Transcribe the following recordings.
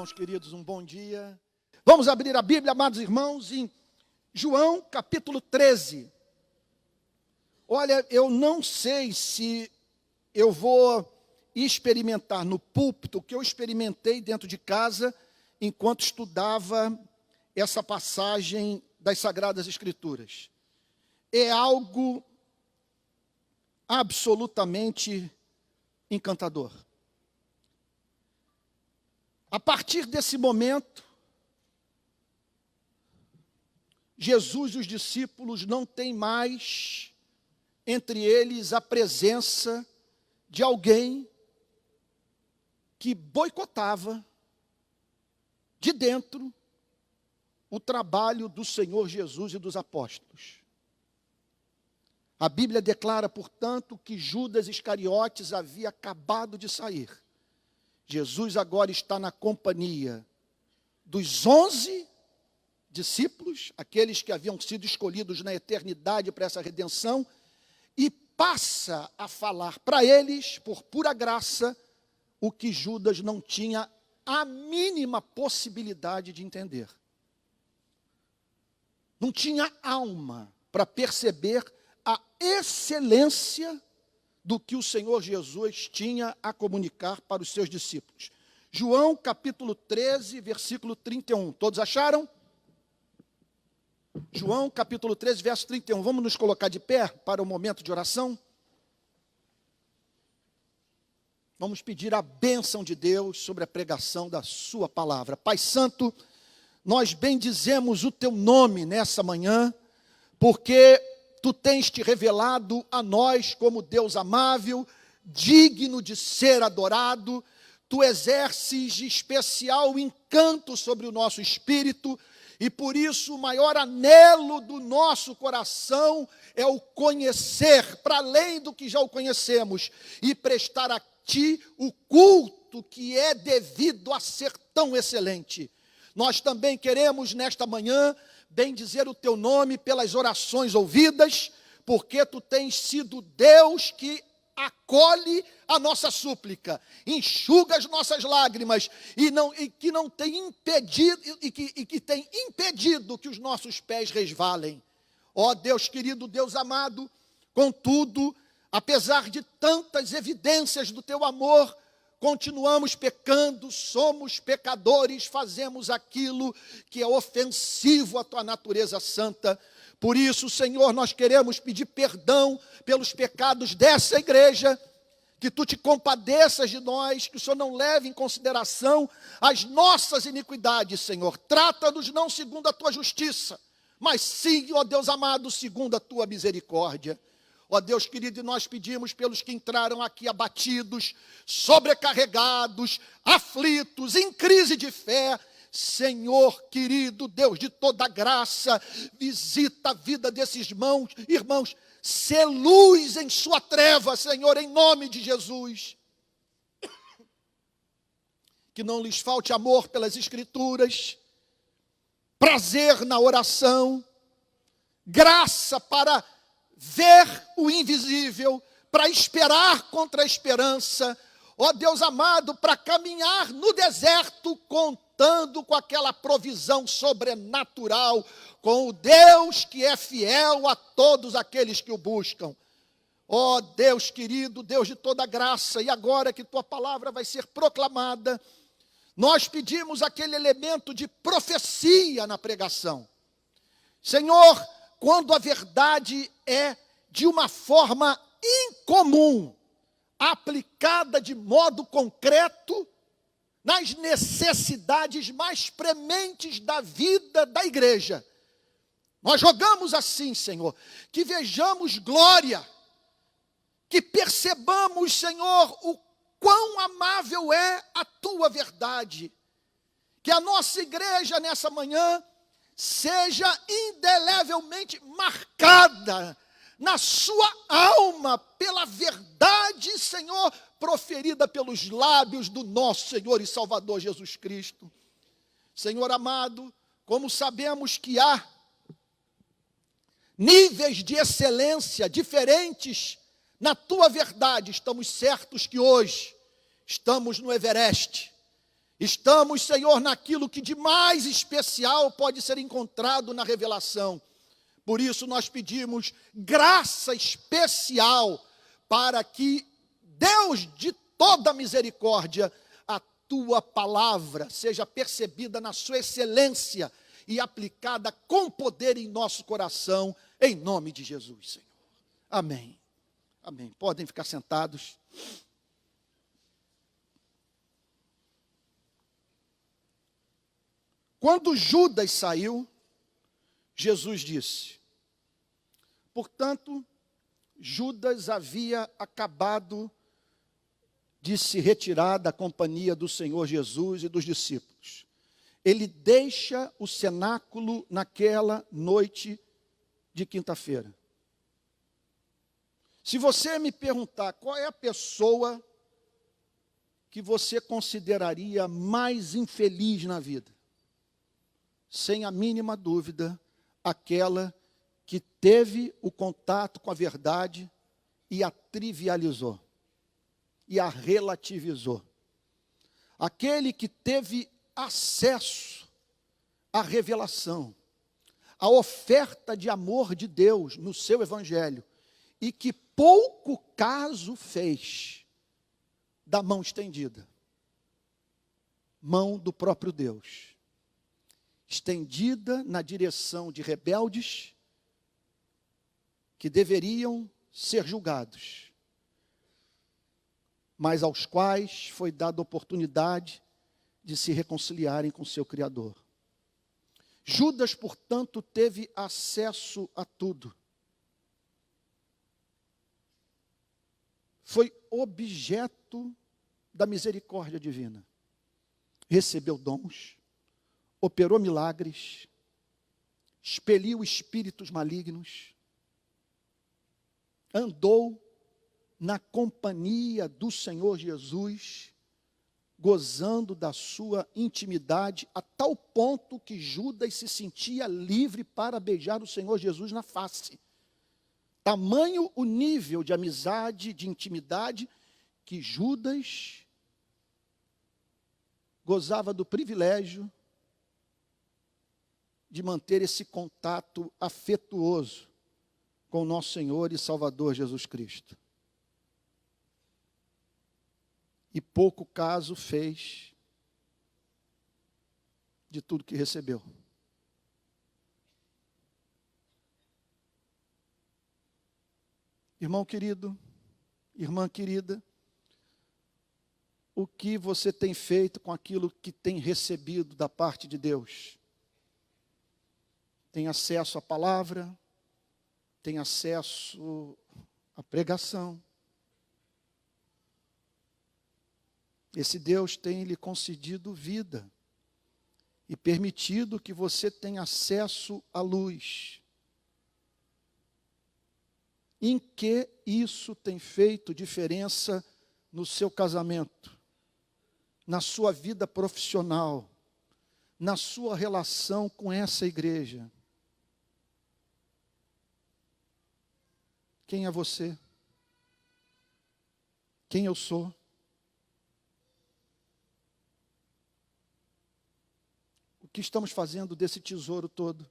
irmãos queridos, um bom dia. Vamos abrir a Bíblia, amados irmãos, em João capítulo 13. Olha, eu não sei se eu vou experimentar no púlpito o que eu experimentei dentro de casa enquanto estudava essa passagem das Sagradas Escrituras. É algo absolutamente encantador. A partir desse momento, Jesus e os discípulos não têm mais entre eles a presença de alguém que boicotava de dentro o trabalho do Senhor Jesus e dos apóstolos. A Bíblia declara, portanto, que Judas Iscariotes havia acabado de sair. Jesus agora está na companhia dos 11 discípulos, aqueles que haviam sido escolhidos na eternidade para essa redenção, e passa a falar para eles, por pura graça, o que Judas não tinha a mínima possibilidade de entender. Não tinha alma para perceber a excelência do que o Senhor Jesus tinha a comunicar para os seus discípulos. João capítulo 13, versículo 31. Todos acharam? João capítulo 13, verso 31. Vamos nos colocar de pé para o momento de oração? Vamos pedir a bênção de Deus sobre a pregação da sua palavra. Pai Santo, nós bendizemos o teu nome nessa manhã, porque tu tens te revelado a nós como Deus amável, digno de ser adorado. Tu exerces especial encanto sobre o nosso espírito, e por isso o maior anelo do nosso coração é o conhecer, para além do que já o conhecemos, e prestar a ti o culto que é devido a ser tão excelente. Nós também queremos nesta manhã bendizer o teu nome pelas orações ouvidas, porque tu tens sido Deus que acolhe a nossa súplica, enxuga as nossas lágrimas e que tem impedido que os nossos pés resvalem. Ó Deus querido, Deus amado, contudo, apesar de tantas evidências do teu amor, continuamos pecando, somos pecadores, fazemos aquilo que é ofensivo à tua natureza santa. Por isso, Senhor, nós queremos pedir perdão pelos pecados dessa igreja, que tu te compadeças de nós, que o Senhor não leve em consideração as nossas iniquidades, Senhor. Trata-nos não segundo a tua justiça, mas sim, ó Deus amado, segundo a tua misericórdia. Ó Deus querido, nós pedimos pelos que entraram aqui abatidos, sobrecarregados, aflitos, em crise de fé. Senhor querido, Deus de toda graça, visita a vida desses irmãos, sê luz em sua treva, Senhor, em nome de Jesus. Que não lhes falte amor pelas Escrituras, prazer na oração, graça para ver o invisível, para esperar contra a esperança, ó Deus amado, para caminhar no deserto, contando com aquela provisão sobrenatural, com o Deus que é fiel a todos aqueles que o buscam. Ó Deus querido, Deus de toda graça, e agora que tua palavra vai ser proclamada, nós pedimos aquele elemento de profecia na pregação. Senhor, quando a verdade é de uma forma incomum, aplicada de modo concreto, nas necessidades mais prementes da vida da igreja, nós rogamos assim, Senhor, que vejamos glória, que percebamos, Senhor, o quão amável é a tua verdade, que a nossa igreja nessa manhã seja indelevelmente marcada na sua alma pela verdade, Senhor, proferida pelos lábios do nosso Senhor e Salvador Jesus Cristo. Senhor amado, como sabemos que há níveis de excelência diferentes na tua verdade, estamos certos que hoje estamos no Everest. Estamos, Senhor, naquilo que de mais especial pode ser encontrado na revelação. Por isso nós pedimos graça especial para que Deus de toda misericórdia, a tua palavra seja percebida na sua excelência e aplicada com poder em nosso coração, em nome de Jesus, Senhor. Amém. Amém. Podem ficar sentados. Quando Judas saiu, Jesus disse: portanto, Judas havia acabado de se retirar da companhia do Senhor Jesus e dos discípulos. Ele deixa o cenáculo naquela noite de quinta-feira. Se você me perguntar qual é a pessoa que você consideraria mais infeliz na vida, sem a mínima dúvida, aquela que teve o contato com a verdade e a trivializou, e a relativizou. Aquele que teve acesso à revelação, à oferta de amor de Deus no seu evangelho, e que pouco caso fez da mão estendida, mão do próprio Deus, estendida na direção de rebeldes que deveriam ser julgados, mas aos quais foi dada oportunidade de se reconciliarem com seu Criador. Judas, portanto, teve acesso a tudo. Foi objeto da misericórdia divina. Recebeu dons, operou milagres, expeliu espíritos malignos, andou na companhia do Senhor Jesus, gozando da sua intimidade, a tal ponto que Judas se sentia livre para beijar o Senhor Jesus na face. Tamanho o nível de amizade, de intimidade, que Judas gozava do privilégio de manter esse contato afetuoso com o nosso Senhor e Salvador Jesus Cristo. E pouco caso fez de tudo que recebeu. Irmão querido, irmã querida, o que você tem feito com aquilo que tem recebido da parte de Deus? Tem acesso à palavra? Tem acesso à pregação? Esse Deus tem lhe concedido vida e permitido que você tenha acesso à luz. Em que isso tem feito diferença no seu casamento, na sua vida profissional, na sua relação com essa igreja? Quem é você? Quem eu sou? O que estamos fazendo desse tesouro todo?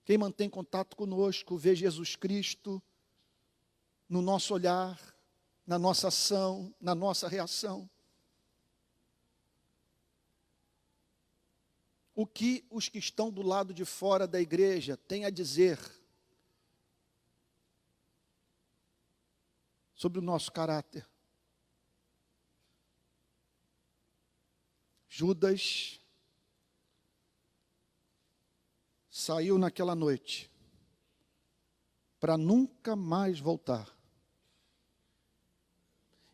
Quem mantém contato conosco, vê Jesus Cristo no nosso olhar, na nossa ação, na nossa reação. O que os que estão do lado de fora da igreja têm a dizer sobre o nosso caráter? Judas saiu naquela noite para nunca mais voltar.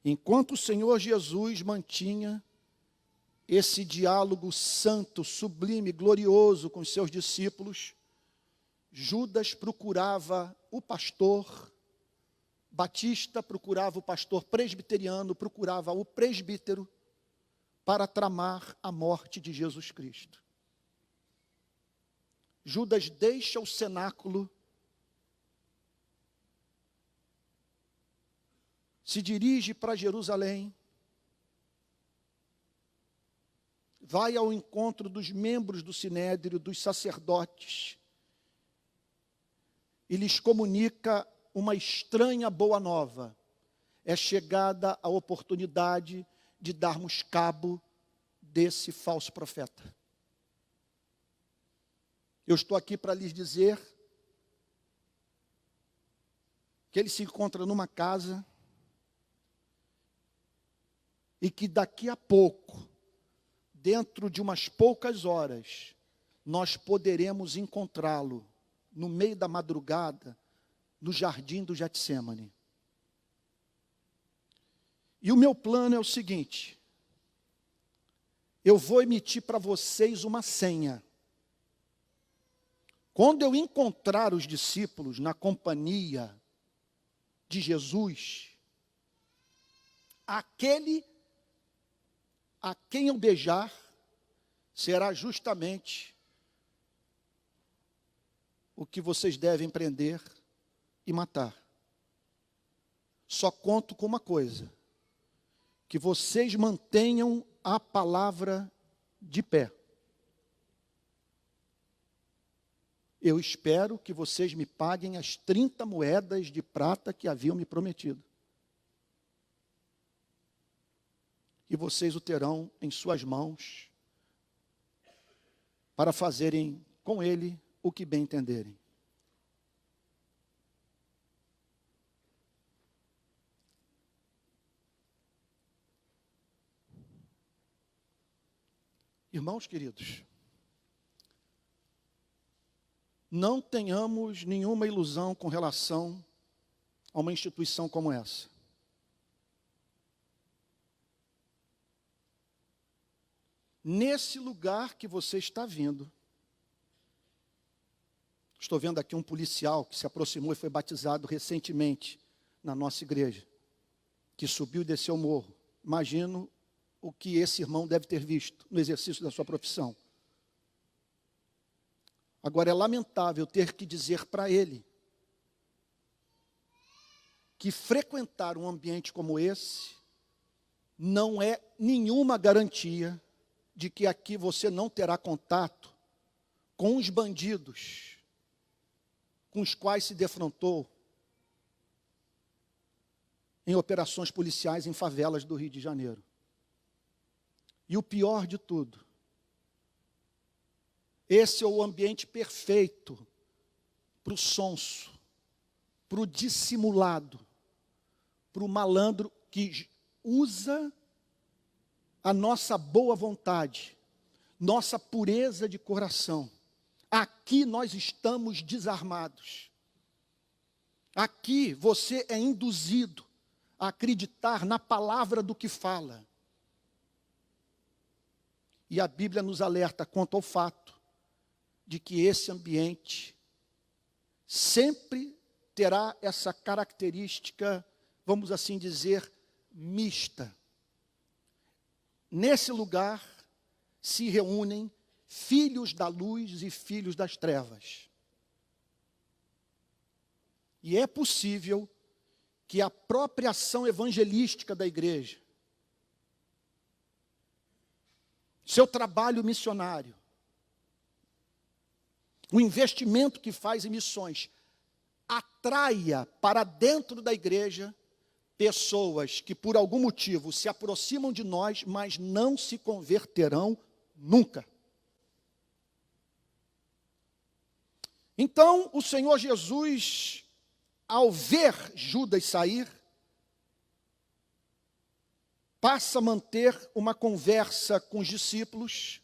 Enquanto o Senhor Jesus mantinha esse diálogo santo, sublime, glorioso com os seus discípulos, Judas procurava o pastor batista, procurava o pastor presbiteriano, procurava o presbítero para tramar a morte de Jesus Cristo. Judas deixa o cenáculo se dirige para Jerusalém, vai ao encontro dos membros do Sinédrio, dos sacerdotes, e lhes comunica uma estranha boa nova. É chegada a oportunidade de darmos cabo desse falso profeta. Eu estou aqui para lhes dizer que ele se encontra numa casa e que daqui a pouco, dentro de umas poucas horas, nós poderemos encontrá-lo no meio da madrugada, no jardim do Getsêmani. E o meu plano é o seguinte: eu vou emitir para vocês uma senha. Quando eu encontrar os discípulos na companhia de Jesus, aquele a quem eu beijar será justamente o que vocês devem prender e matar. Só conto com uma coisa: que vocês mantenham a palavra de pé. Eu espero que vocês me paguem as 30 moedas de prata que haviam me prometido. E vocês o terão em suas mãos para fazerem com ele o que bem entenderem. Irmãos queridos, não tenhamos nenhuma ilusão com relação a uma instituição como essa. Nesse lugar que você está vindo, estou vendo aqui um policial que se aproximou e foi batizado recentemente na nossa igreja, que subiu e desceu o morro. Imagino o que esse irmão deve ter visto no exercício da sua profissão. Agora, é lamentável ter que dizer para ele que frequentar um ambiente como esse não é nenhuma garantia de que aqui você não terá contato com os bandidos com os quais se defrontou em operações policiais em favelas do Rio de Janeiro. E o pior de tudo, esse é o ambiente perfeito para o sonso, para o dissimulado, para o malandro que usa a nossa boa vontade, nossa pureza de coração. Aqui nós estamos desarmados. Aqui você é induzido a acreditar na palavra do que fala. E a Bíblia nos alerta quanto ao fato de que esse ambiente sempre terá essa característica, vamos assim dizer, mista. Nesse lugar se reúnem filhos da luz e filhos das trevas. E é possível que a própria ação evangelística da igreja, seu trabalho missionário, o investimento que faz em missões, atraia para dentro da igreja pessoas que por algum motivo se aproximam de nós, mas não se converterão nunca. Então, o Senhor Jesus, ao ver Judas sair, passa a manter uma conversa com os discípulos,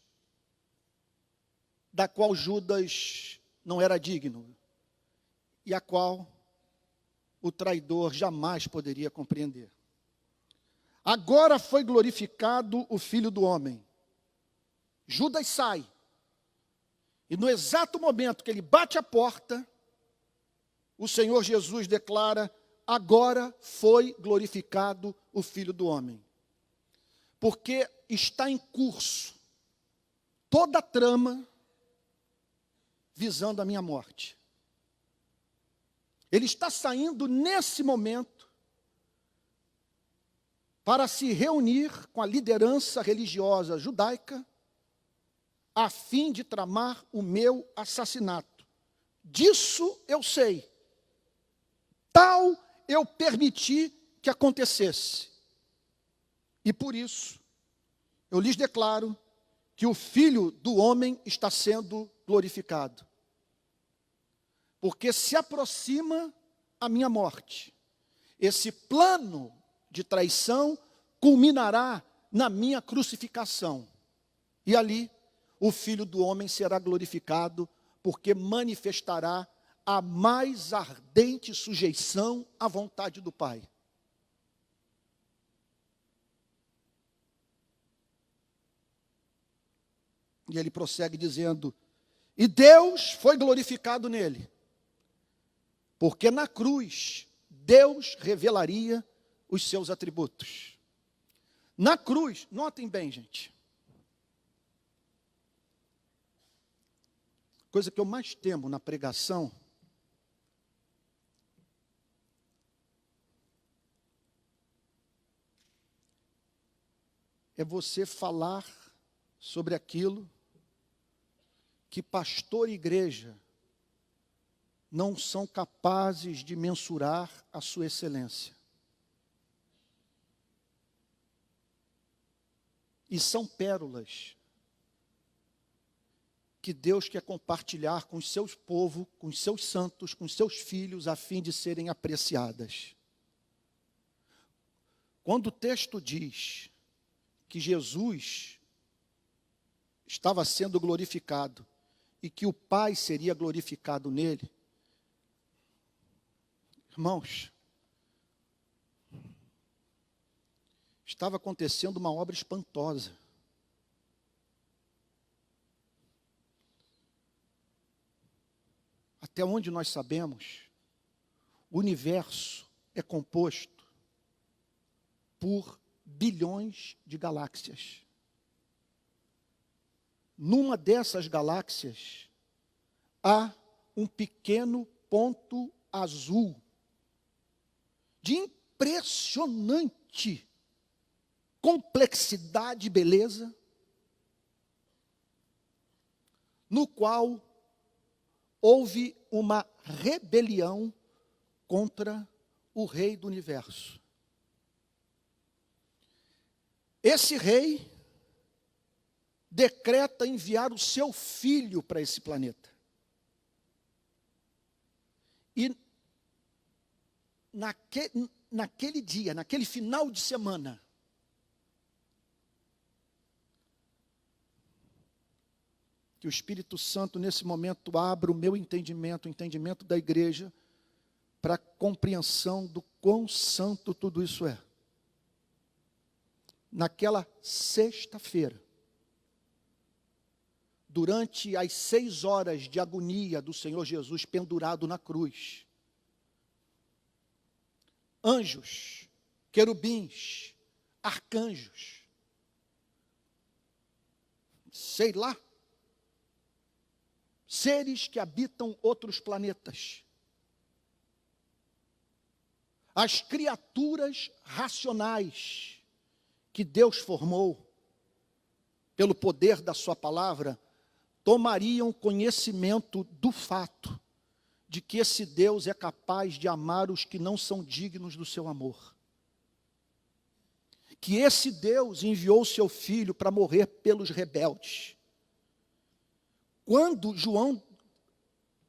da qual Judas não era digno, e a qual o traidor jamais poderia compreender. Agora foi glorificado o Filho do Homem. Judas sai, e no exato momento que ele bate a porta, o Senhor Jesus declara: agora foi glorificado o Filho do Homem. Porque está em curso toda a trama visando a minha morte. Ele está saindo nesse momento para se reunir com a liderança religiosa judaica, a fim de tramar o meu assassinato. Disso eu sei. Tal eu permiti que acontecesse. E por isso, eu lhes declaro que o Filho do Homem está sendo glorificado. Porque se aproxima a minha morte. Esse plano de traição culminará na minha crucificação. E ali, o Filho do Homem será glorificado, porque manifestará a mais ardente sujeição à vontade do Pai. E ele prossegue dizendo: e Deus foi glorificado nele, porque na cruz Deus revelaria os seus atributos. Na cruz, notem bem, gente, coisa que eu mais temo na pregação é você falar sobre aquilo que pastor e igreja não são capazes de mensurar a sua excelência. E são pérolas que Deus quer compartilhar com os seus povos, com os seus santos, com os seus filhos, a fim de serem apreciadas. Quando o texto diz que Jesus estava sendo glorificado e que o Pai seria glorificado nele, irmãos, estava acontecendo uma obra espantosa. Até onde nós sabemos, o universo é composto por bilhões de galáxias. Numa dessas galáxias, há um pequeno ponto azul, de impressionante complexidade e beleza, no qual houve uma rebelião contra o rei do universo. Esse rei decreta enviar o seu filho para esse planeta. E naquele dia, naquele final de semana, que o Espírito Santo, nesse momento, abra o meu entendimento, o entendimento da igreja, para a compreensão do quão santo tudo isso é. Naquela sexta-feira, durante as 6 horas de agonia do Senhor Jesus pendurado na cruz, anjos, querubins, arcanjos, sei lá, seres que habitam outros planetas, as criaturas racionais que Deus formou, pelo poder da sua palavra, tomariam conhecimento do fato de que esse Deus é capaz de amar os que não são dignos do seu amor. Que esse Deus enviou o seu Filho para morrer pelos rebeldes. Quando João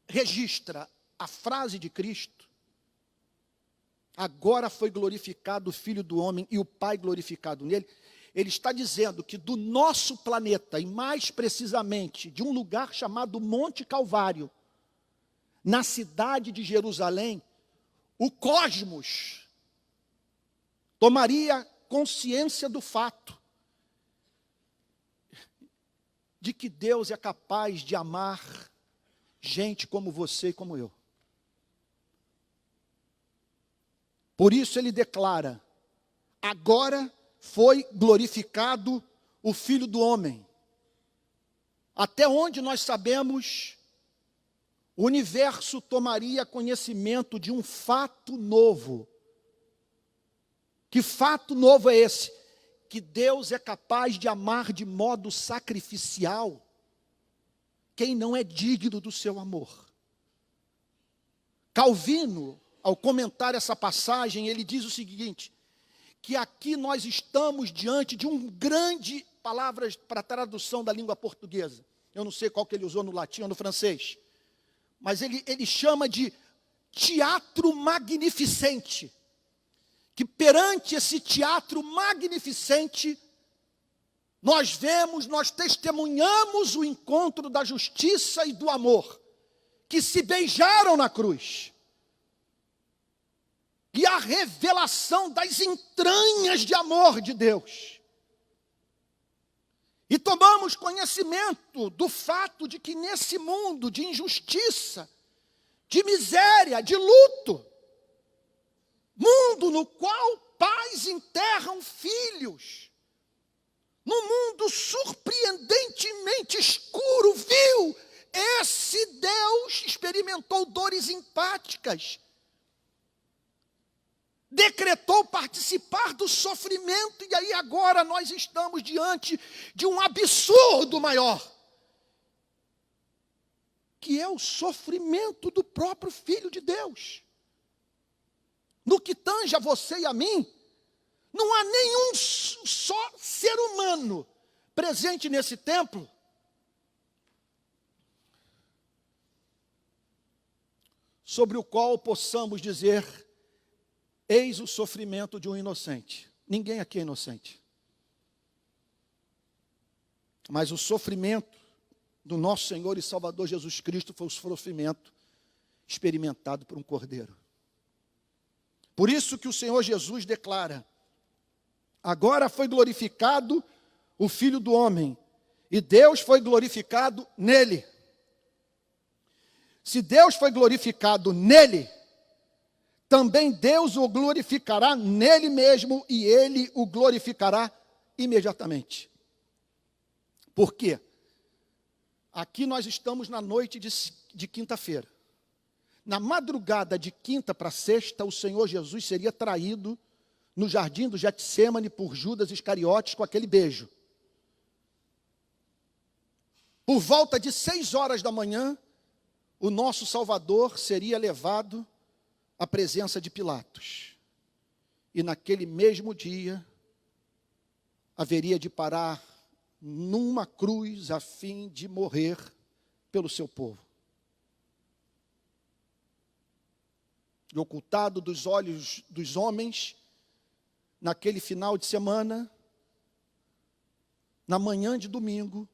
registra a frase de Cristo, agora foi glorificado o Filho do Homem e o Pai glorificado nele, ele está dizendo que do nosso planeta, e mais precisamente de um lugar chamado Monte Calvário, na cidade de Jerusalém, o cosmos tomaria consciência do fato de que Deus é capaz de amar gente como você e como eu. Por isso ele declara: agora foi glorificado o Filho do Homem. Até onde nós sabemos, o universo tomaria conhecimento de um fato novo. Que fato novo é esse? Que Deus é capaz de amar de modo sacrificial quem não é digno do seu amor. Calvino, ao comentar essa passagem, ele diz o seguinte, que aqui nós estamos diante de um grande, palavras para tradução da língua portuguesa, eu não sei qual que ele usou no latim ou no francês, mas ele chama de teatro magnificente, que perante esse teatro magnificente, nós vemos, nós testemunhamos o encontro da justiça e do amor, que se beijaram na cruz. E a revelação das entranhas de amor de Deus. E tomamos conhecimento do fato de que nesse mundo de injustiça, de miséria, de luto, mundo no qual pais enterram filhos, num mundo surpreendentemente escuro, vil, esse Deus experimentou dores empáticas, decretou participar do sofrimento, e aí agora nós estamos diante de um absurdo maior, que é o sofrimento do próprio Filho de Deus. No que tange a você e a mim, não há nenhum só ser humano presente nesse templo sobre o qual possamos dizer, eis o sofrimento de um inocente. Ninguém aqui é inocente. Mas o sofrimento do nosso Senhor e Salvador Jesus Cristo foi o sofrimento experimentado por um cordeiro. Por isso que o Senhor Jesus declara, agora foi glorificado o Filho do Homem, e Deus foi glorificado nele. Se Deus foi glorificado nele, também Deus o glorificará nele mesmo, e ele o glorificará imediatamente. Por quê? Aqui nós estamos na noite de quinta-feira. Na madrugada de quinta para sexta, o Senhor Jesus seria traído no jardim do Getsêmani por Judas Iscariotes com aquele beijo. Por volta de 6 horas da manhã, o nosso Salvador seria levado à presença de Pilatos. E naquele mesmo dia, haveria de parar numa cruz a fim de morrer pelo seu povo. E ocultado dos olhos dos homens, naquele final de semana, na manhã de domingo,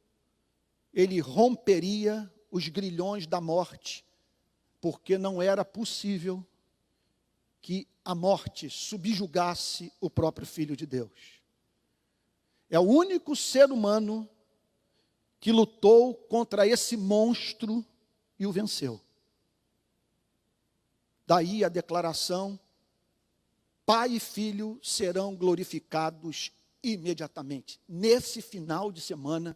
ele romperia os grilhões da morte, porque não era possível que a morte subjugasse o próprio Filho de Deus. É o único ser humano que lutou contra esse monstro e o venceu. Daí a declaração, Pai e Filho serão glorificados imediatamente, nesse final de semana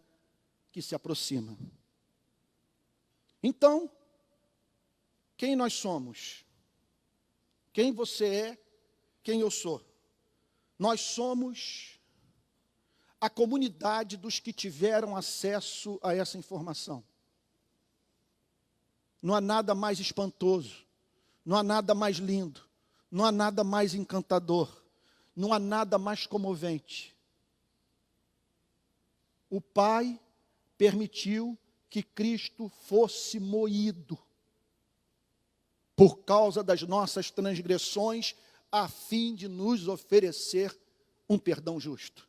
que se aproxima. Então, quem nós somos? Quem você é? Quem eu sou? Nós somos a comunidade dos que tiveram acesso a essa informação. Não há nada mais espantoso, não há nada mais lindo, não há nada mais encantador, não há nada mais comovente. O Pai permitiu que Cristo fosse moído por causa das nossas transgressões, a fim de nos oferecer um perdão justo.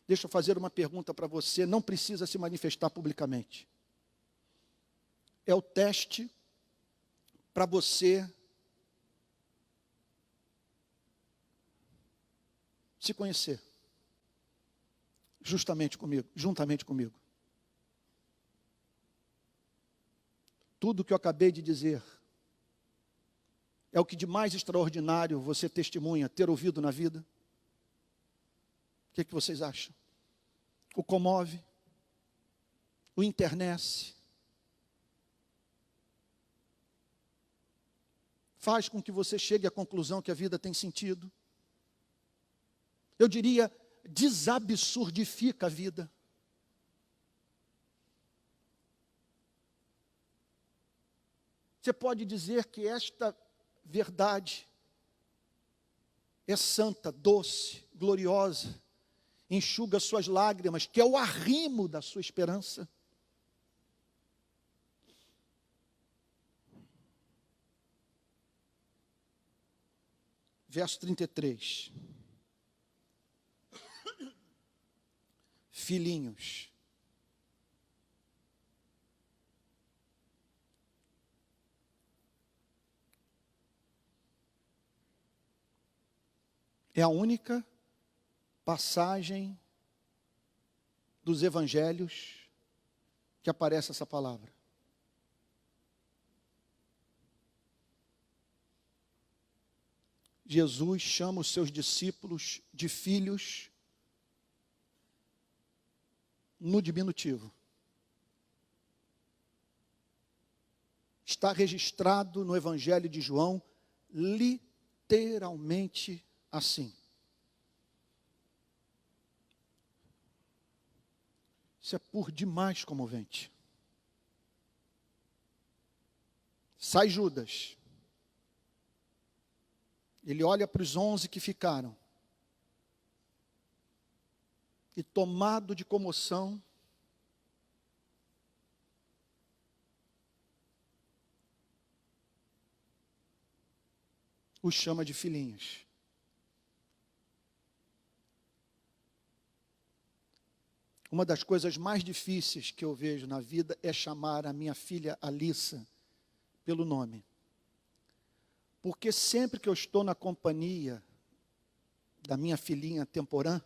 Deixa eu fazer uma pergunta para você, não precisa se manifestar publicamente. É o teste para você se conhecer juntamente comigo. Tudo que eu acabei de dizer é o que de mais extraordinário você testemunha ter ouvido na vida? O que vocês acham? O comove? O internece? Faz com que você chegue à conclusão que a vida tem sentido? eu diria, desabsurdifica a vida. Você pode dizer que esta verdade é santa, doce, gloriosa, enxuga suas lágrimas, que é o arrimo da sua esperança. Verso 33. Filhinhos, é a única passagem dos evangelhos que aparece essa palavra. Jesus chama os seus discípulos de filhos no diminutivo. Está registrado no Evangelho de João, literalmente assim. Isso é por demais comovente. Sai Judas. Ele olha para os 11 que ficaram. E tomado de comoção, os chama de filhinhos. Uma das coisas mais difíceis que eu vejo na vida é chamar a minha filha Alissa pelo nome. Porque sempre que eu estou na companhia da minha filhinha Temporã,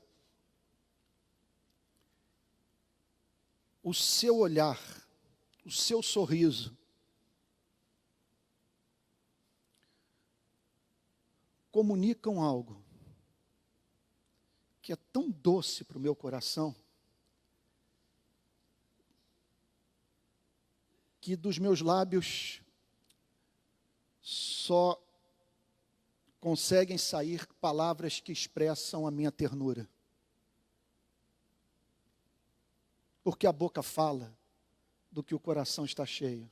o seu olhar, o seu sorriso, comunicam algo que é tão doce para o meu coração, que dos meus lábios só conseguem sair palavras que expressam a minha ternura. Porque a boca fala do que o coração está cheio.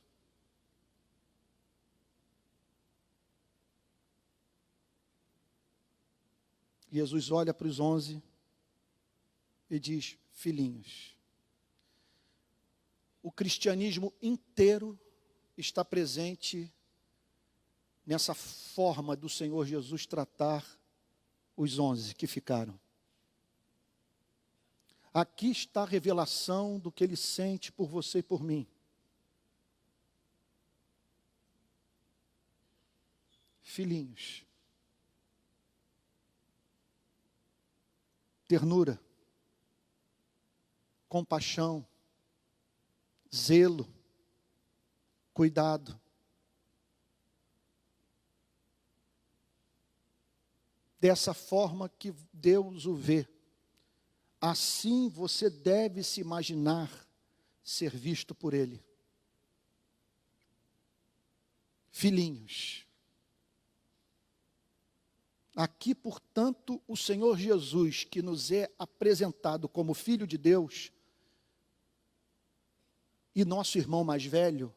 Jesus olha para os 11 e diz: filhinhos. O cristianismo inteiro está presente nessa forma do Senhor Jesus tratar os 11 que ficaram. Aqui está a revelação do que Ele sente por você e por mim. Filhinhos. Ternura. Compaixão. Zelo. Cuidado. Dessa forma que Deus o vê. Assim você deve se imaginar ser visto por Ele. Filhinhos. Aqui, portanto, o Senhor Jesus, que nos é apresentado como Filho de Deus, e nosso irmão mais velho,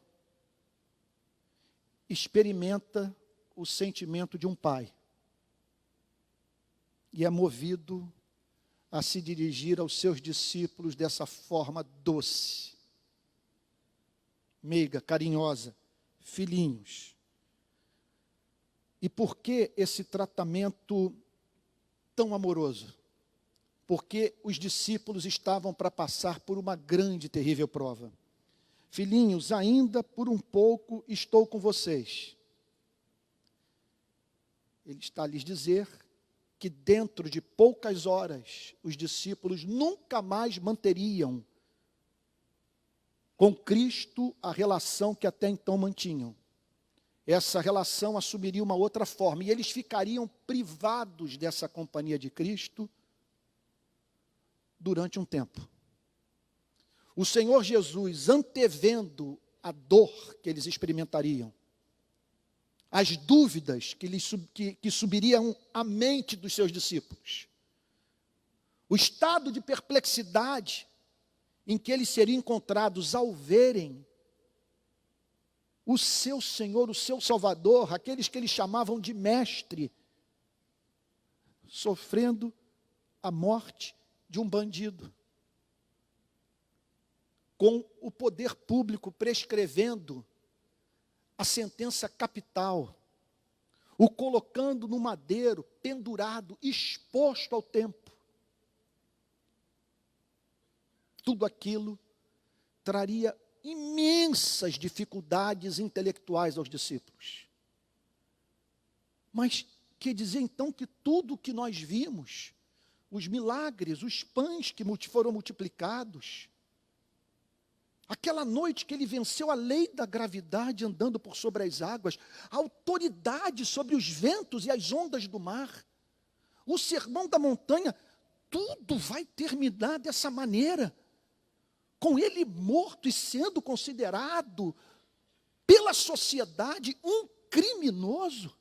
experimenta o sentimento de um pai. E é movido a se dirigir aos seus discípulos dessa forma doce, meiga, carinhosa, filhinhos. E por que esse tratamento tão amoroso? Porque os discípulos estavam para passar por uma grande e terrível prova. Filhinhos, ainda por um pouco estou com vocês. Ele está a lhes dizer que dentro de poucas horas, os discípulos nunca mais manteriam com Cristo a relação que até então mantinham. Essa relação assumiria uma outra forma, e eles ficariam privados dessa companhia de Cristo durante um tempo. O Senhor Jesus, antevendo a dor que eles experimentariam, as dúvidas que subiriam à mente dos seus discípulos, o estado de perplexidade em que eles seriam encontrados ao verem o seu Senhor, o seu Salvador, aqueles que eles chamavam de mestre, sofrendo a morte de um bandido, com o poder público prescrevendo a sentença capital, o colocando no madeiro, pendurado, exposto ao tempo. Tudo aquilo traria imensas dificuldades intelectuais aos discípulos. Mas quer dizer então que tudo o que nós vimos, os milagres, os pães que foram multiplicados, aquela noite que ele venceu a lei da gravidade andando por sobre as águas, a autoridade sobre os ventos e as ondas do mar, o sermão da montanha, tudo vai terminar dessa maneira, com ele morto e sendo considerado pela sociedade um criminoso.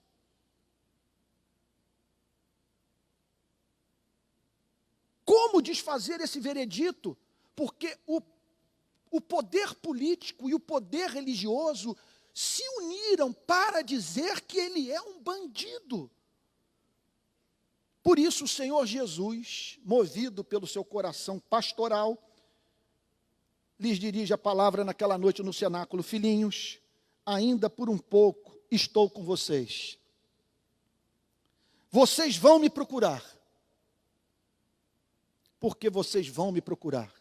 Como desfazer esse veredito? Porque o poder político e o poder religioso se uniram para dizer que ele é um bandido. Por isso o Senhor Jesus, movido pelo seu coração pastoral, lhes dirige a palavra naquela noite no cenáculo: filhinhos, ainda por um pouco estou com vocês. Vocês vão me procurar. Por que vocês vão me procurar?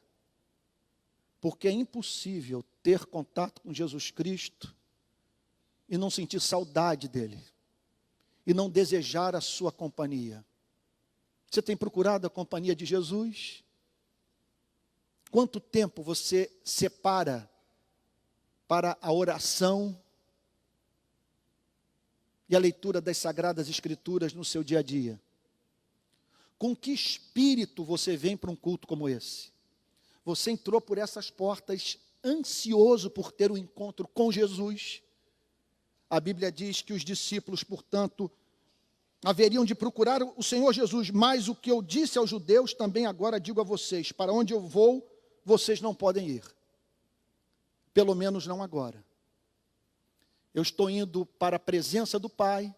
Porque é impossível ter contato com Jesus Cristo e não sentir saudade dele, e não desejar a sua companhia. Você tem procurado a companhia de Jesus? Quanto tempo você separa para a oração e a leitura das Sagradas Escrituras no seu dia a dia? Com que espírito você vem para um culto como esse? Você entrou por essas portas ansioso por ter um encontro com Jesus. A Bíblia diz que os discípulos, portanto, haveriam de procurar o Senhor Jesus, mas o que eu disse aos judeus, também agora digo a vocês: para onde eu vou, vocês não podem ir. Pelo menos não agora. Eu estou indo para a presença do Pai,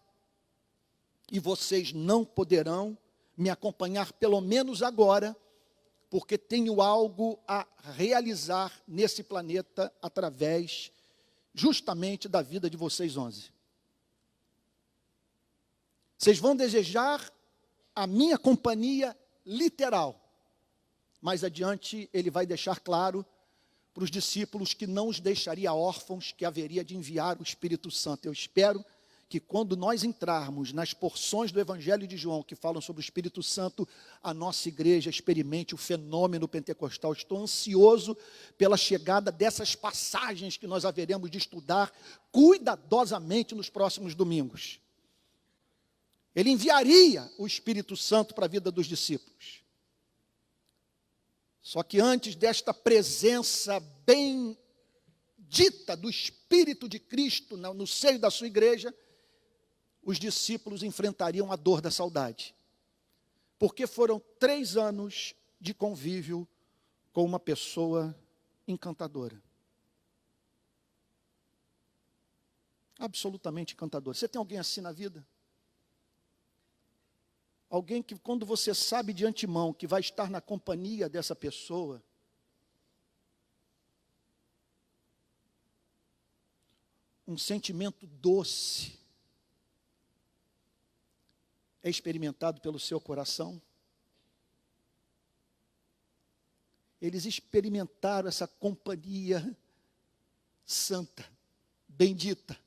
e vocês não poderão me acompanhar, pelo menos agora, porque tenho algo a realizar nesse planeta através justamente da vida de vocês 11. Vocês vão desejar a minha companhia literal. Mais adiante ele vai deixar claro para os discípulos que não os deixaria órfãos, que haveria de enviar o Espírito Santo. Eu espero que quando nós entrarmos nas porções do Evangelho de João que falam sobre o Espírito Santo, a nossa igreja experimente o fenômeno pentecostal. Estou ansioso pela chegada dessas passagens que nós haveremos de estudar cuidadosamente nos próximos domingos. Ele enviaria o Espírito Santo para a vida dos discípulos. Só que antes desta presença bendita do Espírito de Cristo no seio da sua igreja, os discípulos enfrentariam a dor da saudade. Porque foram 3 anos de convívio com uma pessoa encantadora. Absolutamente encantadora. Você tem alguém assim na vida? Alguém que, quando você sabe de antemão que vai estar na companhia dessa pessoa, um sentimento doce é experimentado pelo seu coração? Eles experimentaram essa companhia santa, bendita.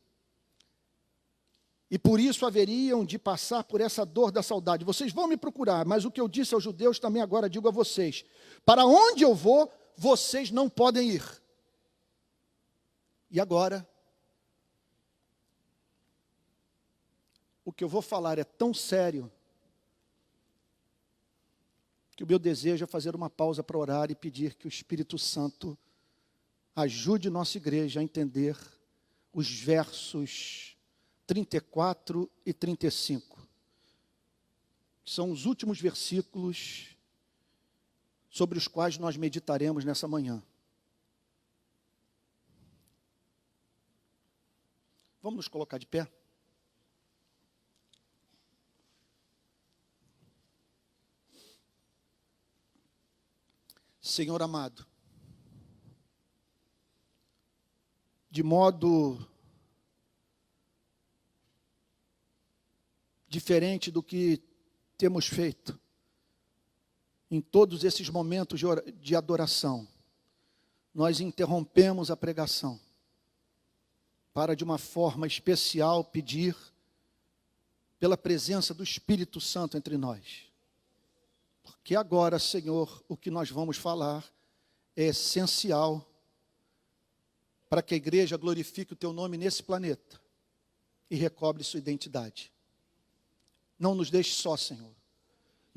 E por isso haveriam de passar por essa dor da saudade. Vocês vão me procurar, mas o que eu disse aos judeus também agora digo a vocês: para onde eu vou, vocês não podem ir. E agora, o que eu vou falar é tão sério que o meu desejo é fazer uma pausa para orar e pedir que o Espírito Santo ajude nossa igreja a entender os versos 34 e 35. São os últimos versículos sobre os quais nós meditaremos nessa manhã. Vamos nos colocar de pé? Senhor amado, de modo diferente do que temos feito em todos esses momentos de adoração, nós interrompemos a pregação para, de uma forma especial, pedir pela presença do Espírito Santo entre nós. Porque agora, Senhor, o que nós vamos falar é essencial para que a igreja glorifique o Teu nome nesse planeta e recobre sua identidade. Não nos deixe só, Senhor.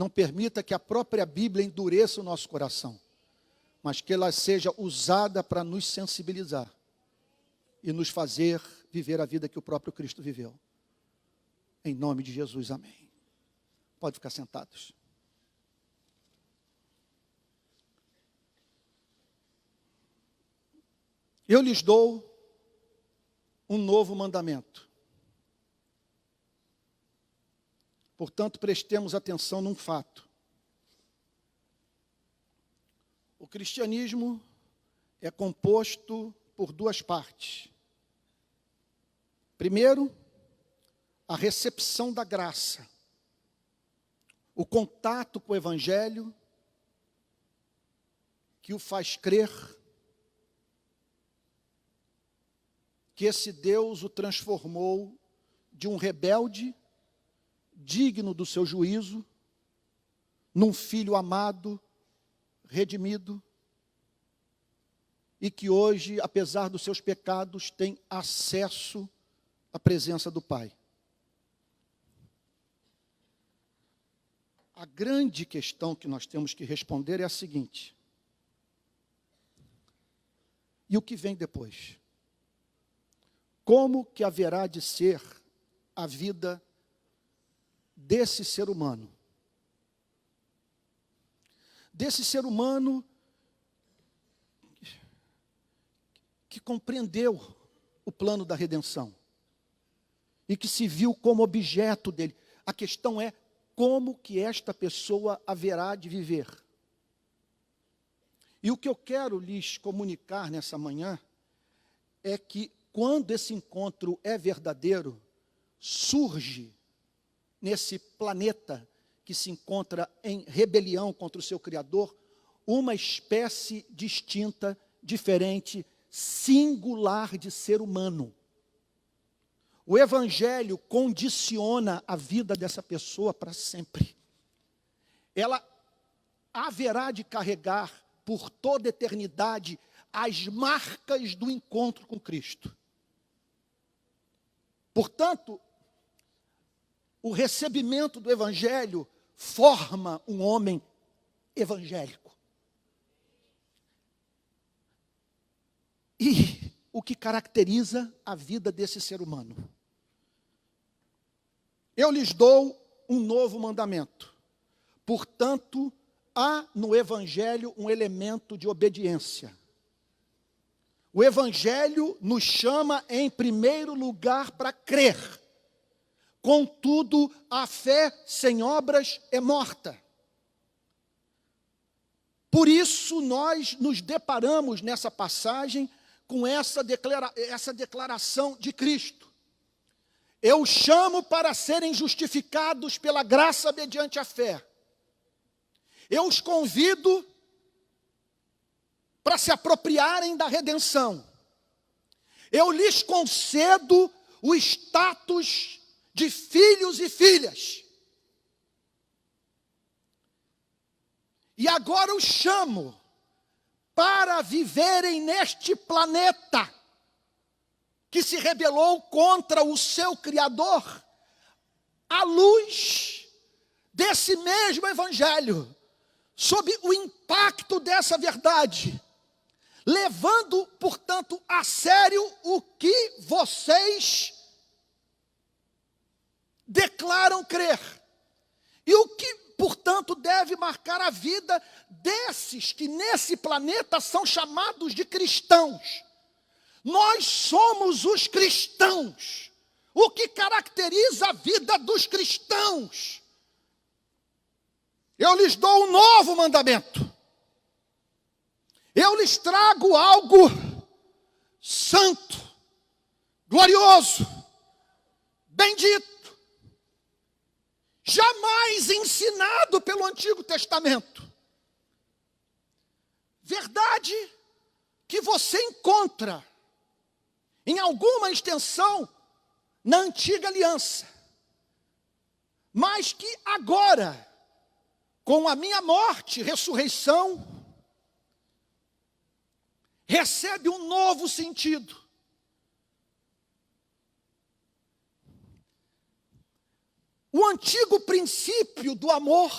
Não permita que a própria Bíblia endureça o nosso coração, mas que ela seja usada para nos sensibilizar e nos fazer viver a vida que o próprio Cristo viveu. Em nome de Jesus, amém. Pode ficar sentados. Eu lhes dou um novo mandamento. Portanto, prestemos atenção num fato. O cristianismo é composto por duas partes. Primeiro, a recepção da graça, o contato com o Evangelho, que o faz crer que esse Deus o transformou de um rebelde, digno do seu juízo, num filho amado, redimido, e que hoje, apesar dos seus pecados, tem acesso à presença do Pai. A grande questão que nós temos que responder é a seguinte: e o que vem depois? Como que haverá de ser a vida desse ser humano? Desse ser humano que compreendeu o plano da redenção e que se viu como objeto dele. A questão é como que esta pessoa haverá de viver. E o que eu quero lhes comunicar nessa manhã é que quando esse encontro é verdadeiro, surge nesse planeta que se encontra em rebelião contra o seu Criador, uma espécie distinta, diferente, singular de ser humano. O Evangelho condiciona a vida dessa pessoa para sempre. Ela haverá de carregar por toda a eternidade as marcas do encontro com Cristo. Portanto, o recebimento do Evangelho forma um homem evangélico. E o que caracteriza a vida desse ser humano? Eu lhes dou um novo mandamento. Portanto, há no Evangelho um elemento de obediência. O Evangelho nos chama, em primeiro lugar, para crer. Contudo, a fé sem obras é morta. Por isso, nós nos deparamos nessa passagem com essa declaração de Cristo. Eu chamo para serem justificados pela graça mediante a fé. Eu os convido para se apropriarem da redenção. Eu lhes concedo o status de filhos e filhas. E agora os chamo para viverem neste planeta que se rebelou contra o seu Criador, à luz desse mesmo Evangelho, sob o impacto dessa verdade, levando, portanto, a sério o que vocês declaram crer. E o que, por portanto, deve marcar a vida desses que nesse planeta são chamados de cristãos. Nós somos os cristãos. O que caracteriza a vida dos cristãos? Eu lhes dou um novo mandamento. Eu lhes trago algo santo, glorioso, bendito, jamais ensinado pelo Antigo Testamento. Verdade que você encontra em alguma extensão na Antiga Aliança, mas que agora, com a minha morte e ressurreição, recebe um novo sentido. O antigo princípio do amor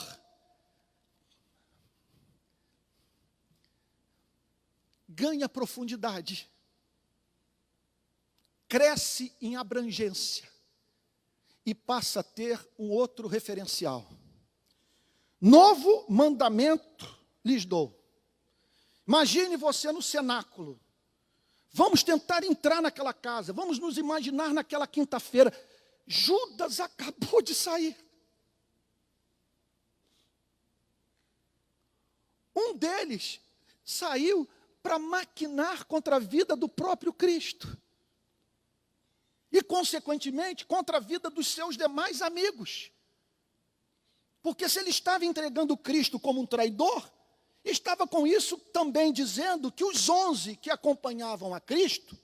ganha profundidade, cresce em abrangência e passa a ter um outro referencial. Novo mandamento lhes dou. Imagine você no cenáculo. Vamos tentar entrar naquela casa. Vamos nos imaginar naquela quinta-feira. Judas acabou de sair. Um deles saiu para maquinar contra a vida do próprio Cristo. E, consequentemente, contra a vida dos seus demais amigos. Porque se ele estava entregando Cristo como um traidor, estava com isso também dizendo que os 11 que acompanhavam a Cristo,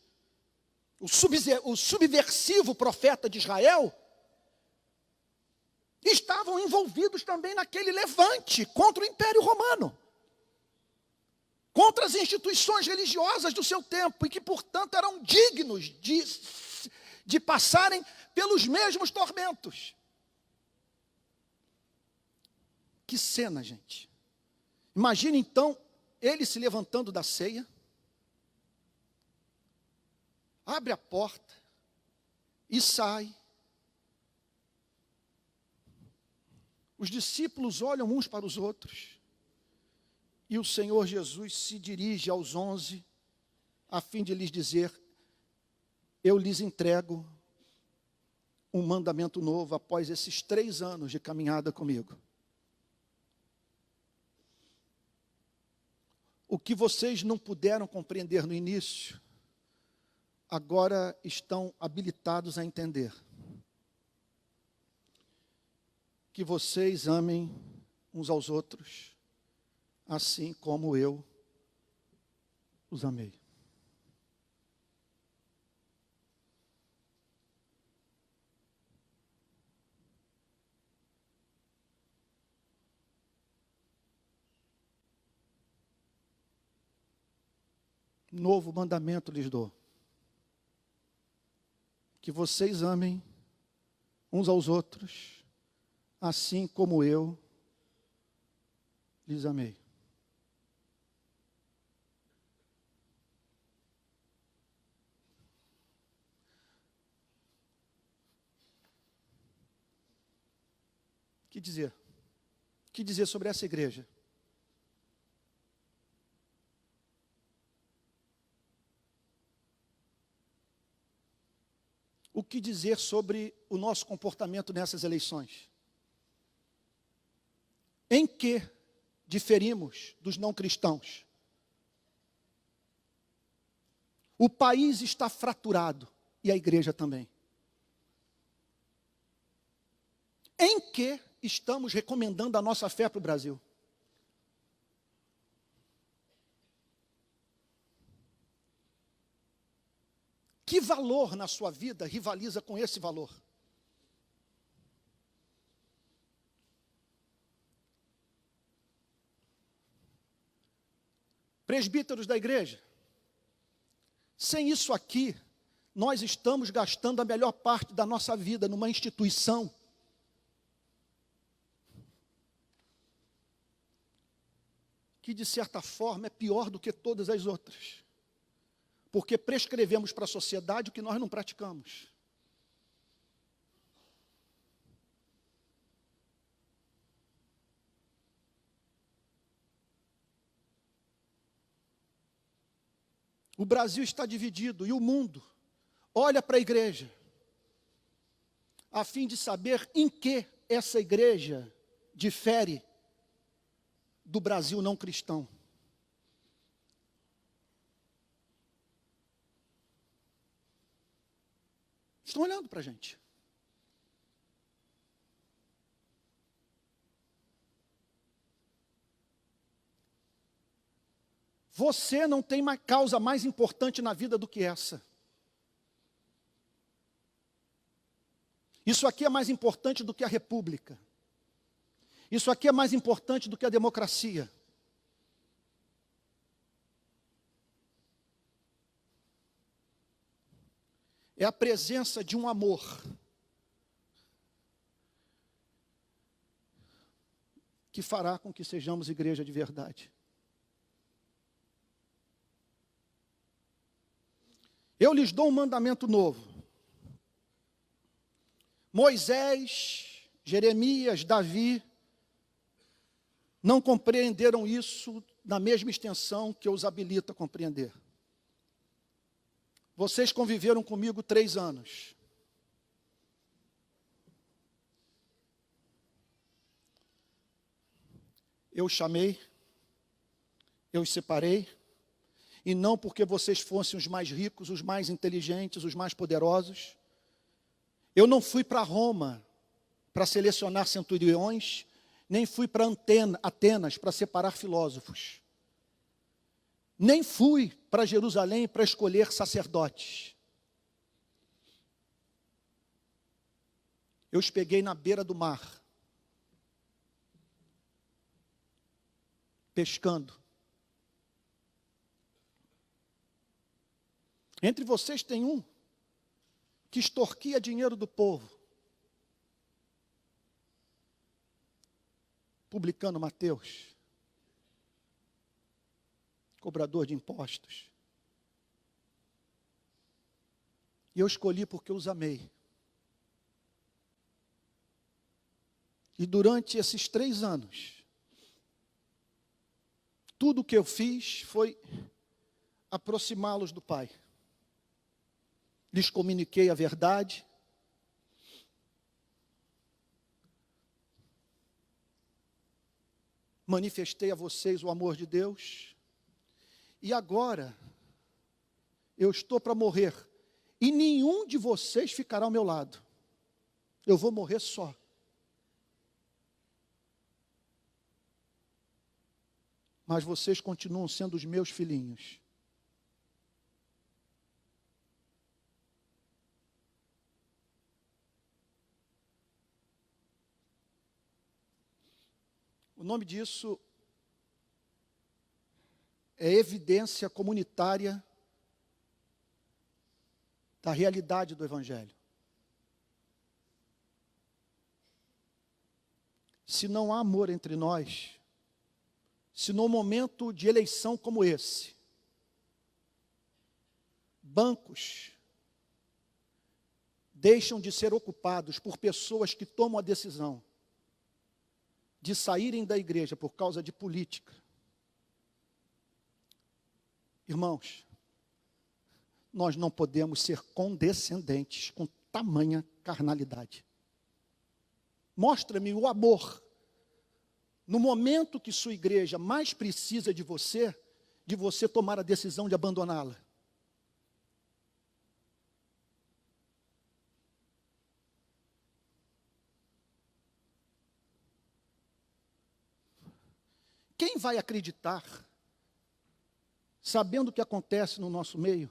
o subversivo profeta de Israel, estavam envolvidos também naquele levante contra o Império Romano, contra as instituições religiosas do seu tempo, e que, portanto, eram dignos de passarem pelos mesmos tormentos. Que cena, gente. Imagine, então, ele se levantando da ceia, abre a porta e sai. Os discípulos olham uns para os outros, e o Senhor Jesus se dirige aos 11, a fim de lhes dizer: eu lhes entrego um mandamento novo após esses 3 anos de caminhada comigo. O que vocês não puderam compreender no início, agora estão habilitados a entender. Que vocês amem uns aos outros, assim como eu os amei. Novo mandamento lhes dou: que vocês amem uns aos outros, assim como eu lhes amei. O que dizer? O que dizer sobre essa igreja? O que dizer sobre o nosso comportamento nessas eleições? Em que diferimos dos não cristãos? O país está fraturado e a igreja também. Em que estamos recomendando a nossa fé para o Brasil? Que valor na sua vida rivaliza com esse valor? Presbíteros da igreja, sem isso aqui, nós estamos gastando a melhor parte da nossa vida numa instituição que, de certa forma, é pior do que todas as outras. Porque prescrevemos para a sociedade o que nós não praticamos. O Brasil está dividido e o mundo olha para a igreja a fim de saber em que essa igreja difere do Brasil não cristão. Estão olhando para a gente. Você não tem uma causa mais importante na vida do que essa. Isso aqui é mais importante do que a república. Isso aqui é mais importante do que a democracia. É a presença de um amor que fará com que sejamos igreja de verdade. Eu lhes dou um mandamento novo. Moisés, Jeremias, Davi não compreenderam isso na mesma extensão que eu os habilito a compreender. Vocês conviveram comigo 3 anos. Eu os chamei, eu os separei, e não porque vocês fossem os mais ricos, os mais inteligentes, os mais poderosos. Eu não fui para Roma para selecionar centuriões, nem fui para Atenas para separar filósofos. Nem fui para Jerusalém para escolher sacerdotes. Eu os peguei na beira do mar, pescando. Entre vocês tem um que extorquia dinheiro do povo. Publicano Mateus, cobrador de impostos. E eu escolhi porque eu os amei. E durante esses 3 anos, tudo o que eu fiz foi aproximá-los do Pai. Lhes comuniquei a verdade. Manifestei a vocês o amor de Deus. E agora, eu estou para morrer. E nenhum de vocês ficará ao meu lado. Eu vou morrer só. Mas vocês continuam sendo os meus filhinhos. O nome disso é evidência comunitária da realidade do Evangelho. Se não há amor entre nós, se num momento de eleição como esse, bancos deixam de ser ocupados por pessoas que tomam a decisão de saírem da igreja por causa de política. Irmãos, nós não podemos ser condescendentes com tamanha carnalidade. Mostra-me o amor no momento que sua igreja mais precisa de você tomar a decisão de abandoná-la. Quem vai acreditar, sabendo o que acontece no nosso meio,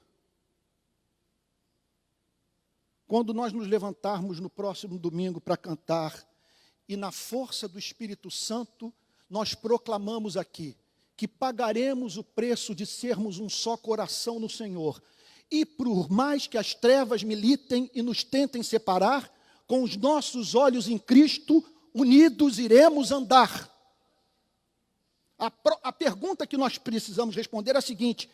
quando nós nos levantarmos no próximo domingo para cantar, e na força do Espírito Santo, nós proclamamos aqui, que pagaremos o preço de sermos um só coração no Senhor, e por mais que as trevas militem e nos tentem separar, com os nossos olhos em Cristo, unidos iremos andar. A pergunta que nós precisamos responder é a seguinte: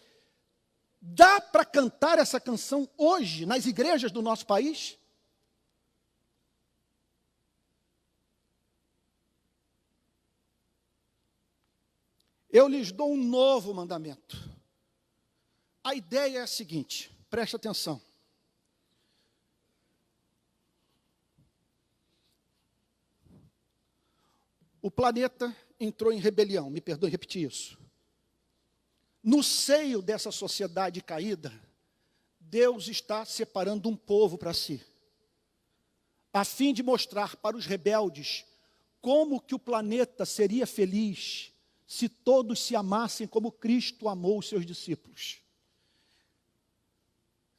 dá para cantar essa canção hoje nas igrejas do nosso país? Eu lhes dou um novo mandamento. A ideia é a seguinte, preste atenção. O planeta entrou em rebelião, me perdoe repetir isso. No seio dessa sociedade caída, Deus está separando um povo para si, a fim de mostrar para os rebeldes como que o planeta seria feliz se todos se amassem como Cristo amou os seus discípulos.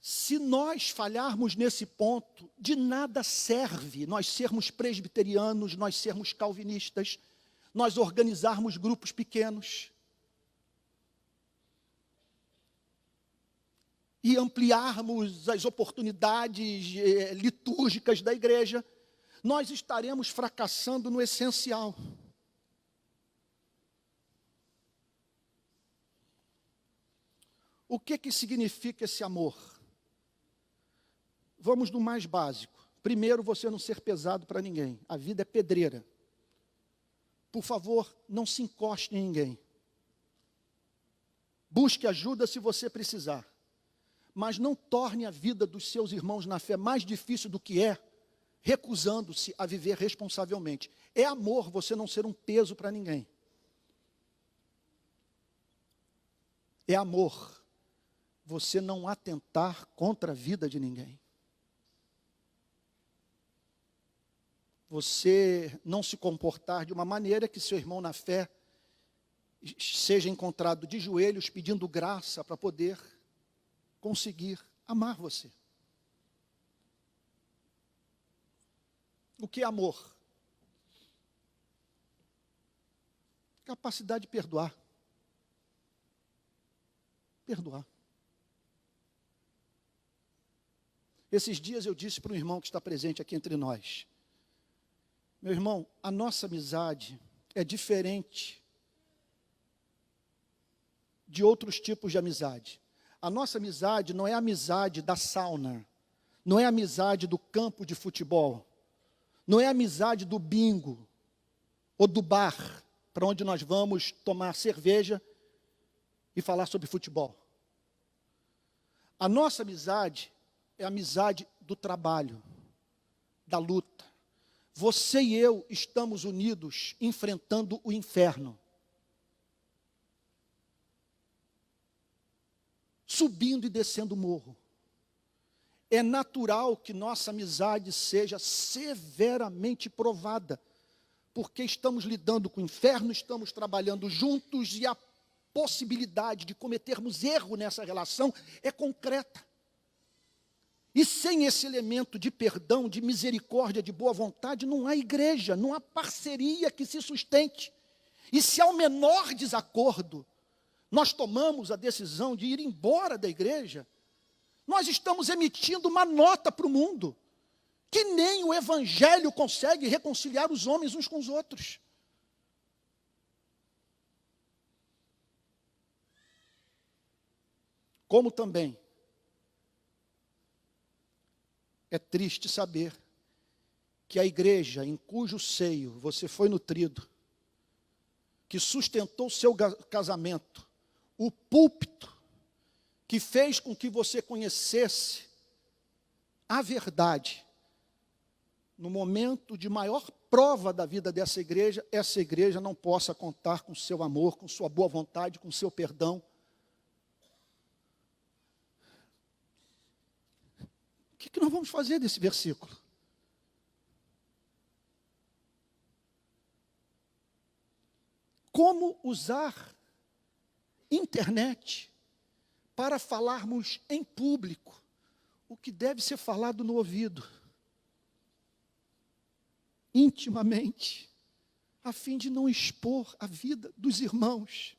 Se nós falharmos nesse ponto, de nada serve nós sermos presbiterianos, nós sermos calvinistas, nós organizarmos grupos pequenos e ampliarmos as oportunidades litúrgicas da igreja, nós estaremos fracassando no essencial. O que significa esse amor? Vamos no mais básico. Primeiro, você não ser pesado para ninguém. A vida é pedreira. Por favor, não se encoste em ninguém. Busque ajuda se você precisar. Mas não torne a vida dos seus irmãos na fé mais difícil do que é, recusando-se a viver responsavelmente. É amor você não ser um peso para ninguém. É amor você não atentar contra a vida de ninguém. Você não se comportar de uma maneira que seu irmão na fé seja encontrado de joelhos pedindo graça para poder conseguir amar você. O que é amor? Capacidade de perdoar. Perdoar. Esses dias eu disse para um irmão que está presente aqui entre nós: meu irmão, a nossa amizade é diferente de outros tipos de amizade. A nossa amizade não é a amizade da sauna, não é a amizade do campo de futebol, não é a amizade do bingo ou do bar, para onde nós vamos tomar cerveja e falar sobre futebol. A nossa amizade é a amizade do trabalho, da luta. Você e eu estamos unidos enfrentando o inferno. Subindo e descendo o morro. É natural que nossa amizade seja severamente provada, porque estamos lidando com o inferno, estamos trabalhando juntos e a possibilidade de cometermos erro nessa relação é concreta. E sem esse elemento de perdão, de misericórdia, de boa vontade, não há igreja, não há parceria que se sustente. E se há o menor desacordo, nós tomamos a decisão de ir embora da igreja, nós estamos emitindo uma nota para o mundo, que nem o evangelho consegue reconciliar os homens uns com os outros. Como também é triste saber que a igreja em cujo seio você foi nutrido, que sustentou o seu casamento, o púlpito que fez com que você conhecesse a verdade, no momento de maior prova da vida dessa igreja, essa igreja não possa contar com seu amor, com sua boa vontade, com seu perdão. O que nós vamos fazer desse versículo? Como usar internet para falarmos em público o que deve ser falado no ouvido, intimamente, a fim de não expor a vida dos irmãos.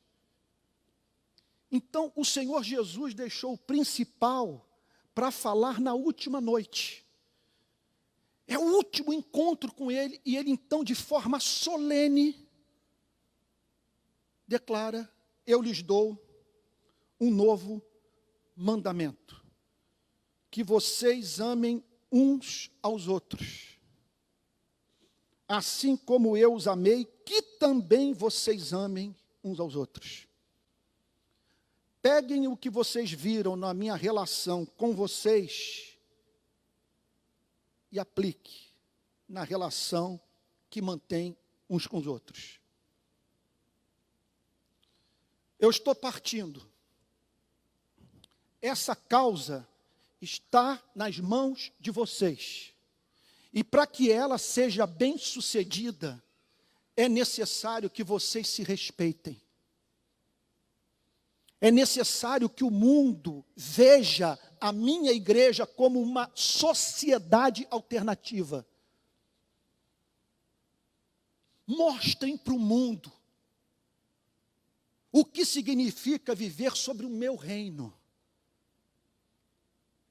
Então, o Senhor Jesus deixou o principal para falar na última noite. É o último encontro com ele, e ele então, de forma solene, declara: eu lhes dou um novo mandamento, que vocês amem uns aos outros, assim como eu os amei, que também vocês amem uns aos outros. peguem o que vocês viram na minha relação com vocês e aplique na relação que mantém uns com os outros. Eu estou partindo. Essa causa está nas mãos de vocês. E para que ela seja bem-sucedida, é necessário que vocês se respeitem. É necessário que o mundo veja a minha igreja como uma sociedade alternativa. Mostrem para o mundo o que significa viver sobre o meu reino.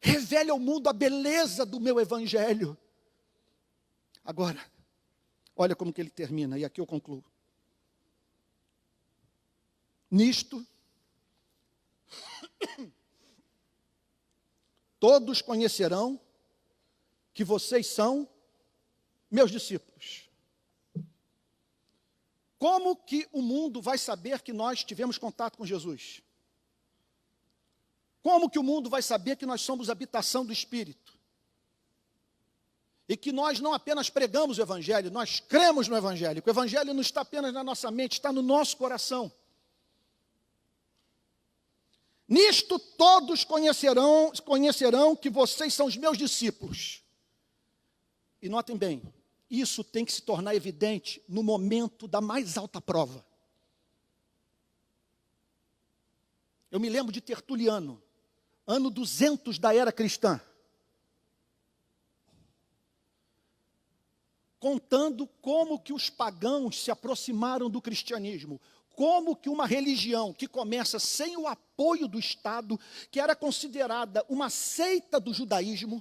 Revele ao mundo a beleza do meu evangelho. Agora, olha como que ele termina, e aqui eu concluo. Nisto, todos conhecerão que vocês são meus discípulos. Como que o mundo vai saber que nós tivemos contato com Jesus? Como que o mundo vai saber que nós somos habitação do Espírito? E que nós não apenas pregamos o Evangelho, nós cremos no Evangelho. Que o Evangelho não está apenas na nossa mente, está no nosso coração. Nisto todos conhecerão que vocês são os meus discípulos. E notem bem, isso tem que se tornar evidente no momento da mais alta prova. Eu me lembro de Tertuliano, ano 200 da era cristã, contando como que os pagãos se aproximaram do cristianismo, como que uma religião que começa sem o apoio do Estado, que era considerada uma seita do judaísmo,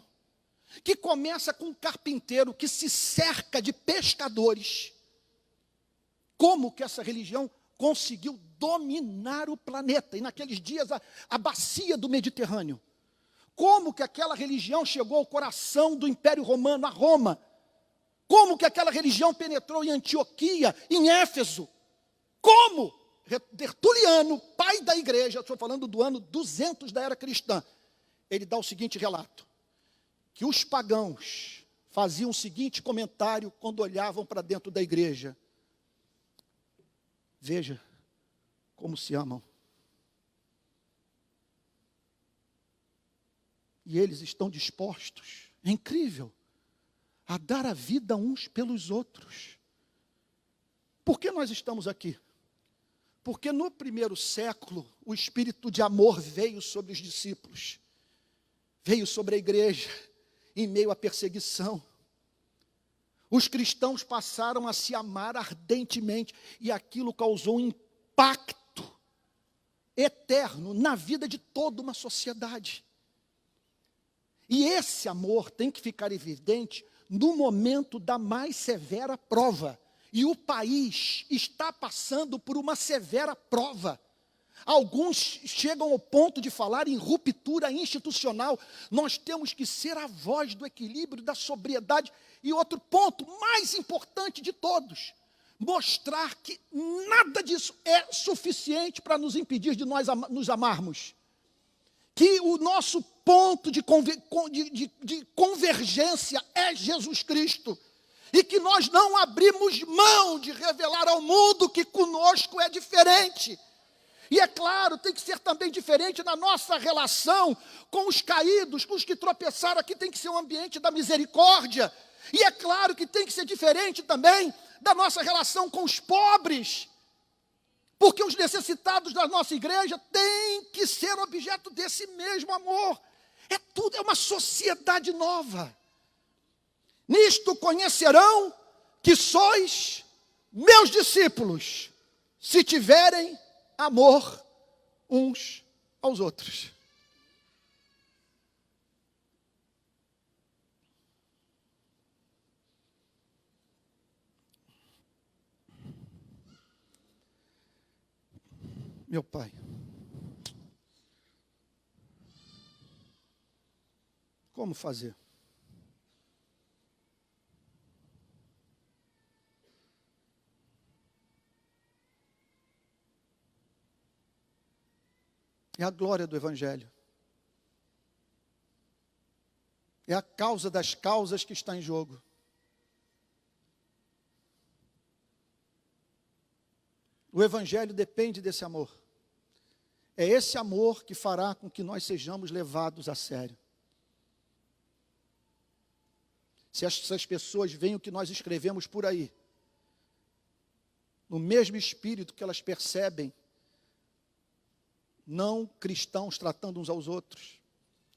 que começa com um carpinteiro que se cerca de pescadores, como que essa religião conseguiu dominar o planeta, e naqueles dias a bacia do Mediterrâneo, como que aquela religião chegou ao coração do Império Romano, a Roma, como que aquela religião penetrou em Antioquia, em Éfeso, como Tertuliano, pai da igreja, estou falando do ano 200 da era cristã, ele dá o seguinte relato, que os pagãos faziam o seguinte comentário quando olhavam para dentro da igreja: veja como se amam. E eles estão dispostos, é incrível, a dar a vida uns pelos outros. Por que nós estamos aqui? Porque no primeiro século, o espírito de amor veio sobre os discípulos, veio sobre a igreja, em meio à perseguição. Os cristãos passaram a se amar ardentemente, e aquilo causou um impacto eterno na vida de toda uma sociedade. E esse amor tem que ficar evidente no momento da mais severa prova. E o país está passando por uma severa prova. Alguns chegam ao ponto de falar em ruptura institucional. Nós temos que ser a voz do equilíbrio, da sobriedade. E outro ponto, mais importante de todos, mostrar que nada disso é suficiente para nos impedir de nós nos amarmos. Que o nosso ponto de convergência é Jesus Cristo. E que nós não abrimos mão de revelar ao mundo que conosco é diferente. E é claro, tem que ser também diferente na nossa relação com os caídos, com os que tropeçaram. Aqui tem que ser um ambiente da misericórdia. E é claro que tem que ser diferente também da nossa relação com os pobres. Porque os necessitados da nossa igreja têm que ser objeto desse mesmo amor. É tudo, é uma sociedade nova. Nisto conhecerão que sois meus discípulos, se tiverem amor uns aos outros. Meu Pai, como fazer? É a glória do Evangelho. É a causa das causas que está em jogo. O Evangelho depende desse amor. É esse amor que fará com que nós sejamos levados a sério. Se essas pessoas veem o que nós escrevemos por aí, no mesmo espírito que elas percebem, não cristãos tratando uns aos outros,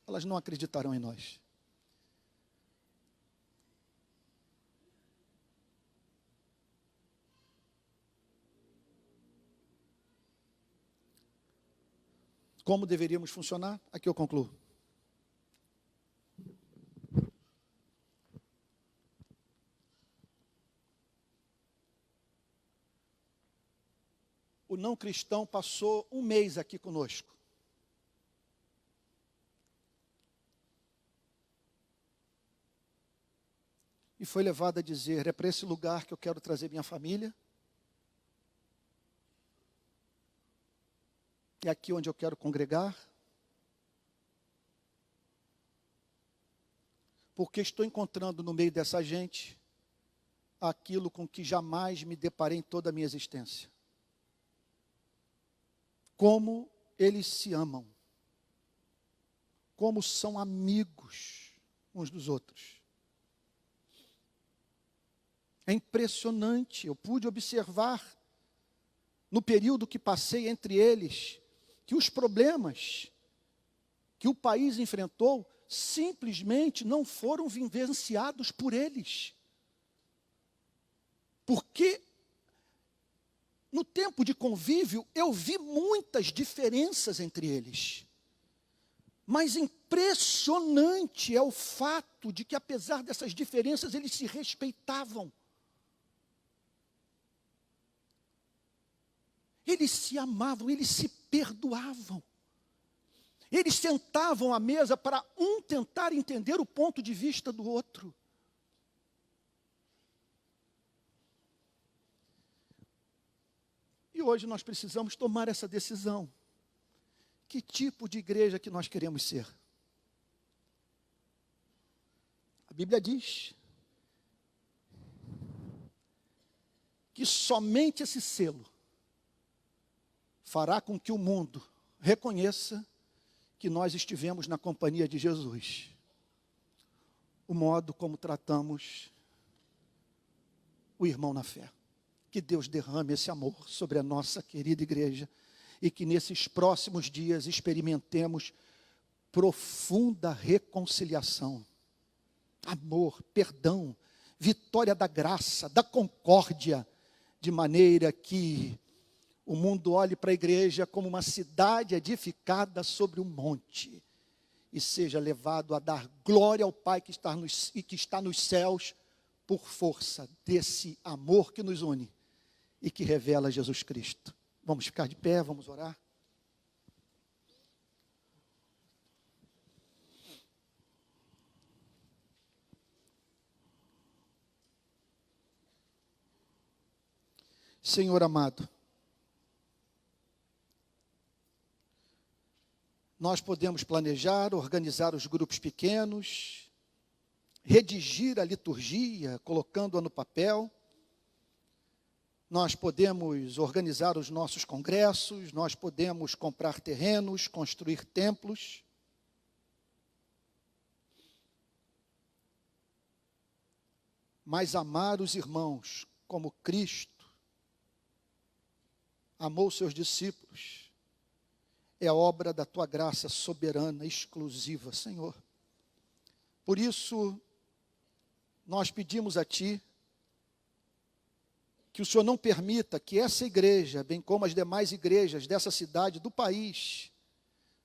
elas não acreditarão em nós. Como deveríamos funcionar? Aqui eu concluo. O não cristão passou um mês aqui conosco. E foi levado a dizer: é para esse lugar que eu quero trazer minha família. É aqui onde eu quero congregar. Porque estou encontrando no meio dessa gente aquilo com que jamais me deparei em toda a minha existência. Como eles se amam. Como são amigos uns dos outros. É impressionante, eu pude observar no período que passei entre eles, que os problemas que o país enfrentou simplesmente não foram vivenciados por eles. Porque no tempo de convívio eu vi muitas diferenças entre eles. Mas impressionante é o fato de que, apesar dessas diferenças, eles se respeitavam. Eles se amavam, eles se perdoavam. Eles sentavam à mesa para um tentar entender o ponto de vista do outro. E hoje nós precisamos tomar essa decisão. Que tipo de igreja que nós queremos ser? A Bíblia diz que somente esse selo fará com que o mundo reconheça que nós estivemos na companhia de Jesus. O modo como tratamos o irmão na fé. Que Deus derrame esse amor sobre a nossa querida igreja e que nesses próximos dias experimentemos profunda reconciliação, amor, perdão, vitória da graça, da concórdia, de maneira que o mundo olhe para a igreja como uma cidade edificada sobre um monte e seja levado a dar glória ao Pai que está nos céus por força desse amor que nos une e que revela Jesus Cristo. Vamos ficar de pé, vamos orar. Senhor amado, nós podemos planejar, organizar os grupos pequenos, redigir a liturgia, colocando-a no papel. Nós podemos organizar os nossos congressos, nós podemos comprar terrenos, construir templos. Mas amar os irmãos como Cristo amou seus discípulos é obra da tua graça soberana, exclusiva, Senhor. Por isso, nós pedimos a Ti que o Senhor não permita que essa igreja, bem como as demais igrejas dessa cidade, do país,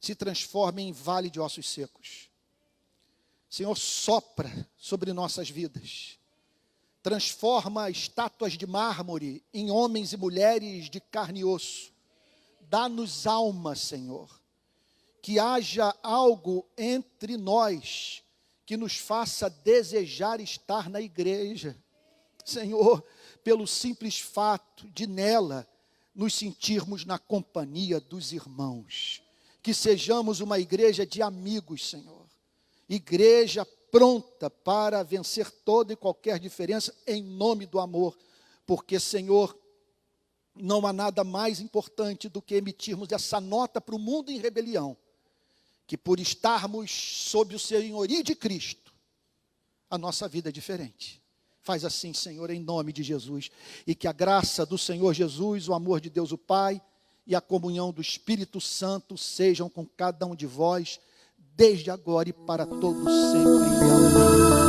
se transformem em vale de ossos secos. Senhor, sopra sobre nossas vidas. Transforma estátuas de mármore em homens e mulheres de carne e osso. Dá-nos alma, Senhor. Que haja algo entre nós que nos faça desejar estar na igreja. Senhor, pelo simples fato de nela nos sentirmos na companhia dos irmãos. que sejamos uma igreja de amigos, Senhor. Igreja pronta para vencer toda e qualquer diferença em nome do amor. Porque, Senhor, não há nada mais importante do que emitirmos essa nota para o mundo em rebelião, que por estarmos sob o senhorio de Cristo, a nossa vida é diferente. Faz assim, Senhor, em nome de Jesus, e que a graça do Senhor Jesus, o amor de Deus o Pai e a comunhão do Espírito Santo sejam com cada um de vós, desde agora e para todos sempre. Amém.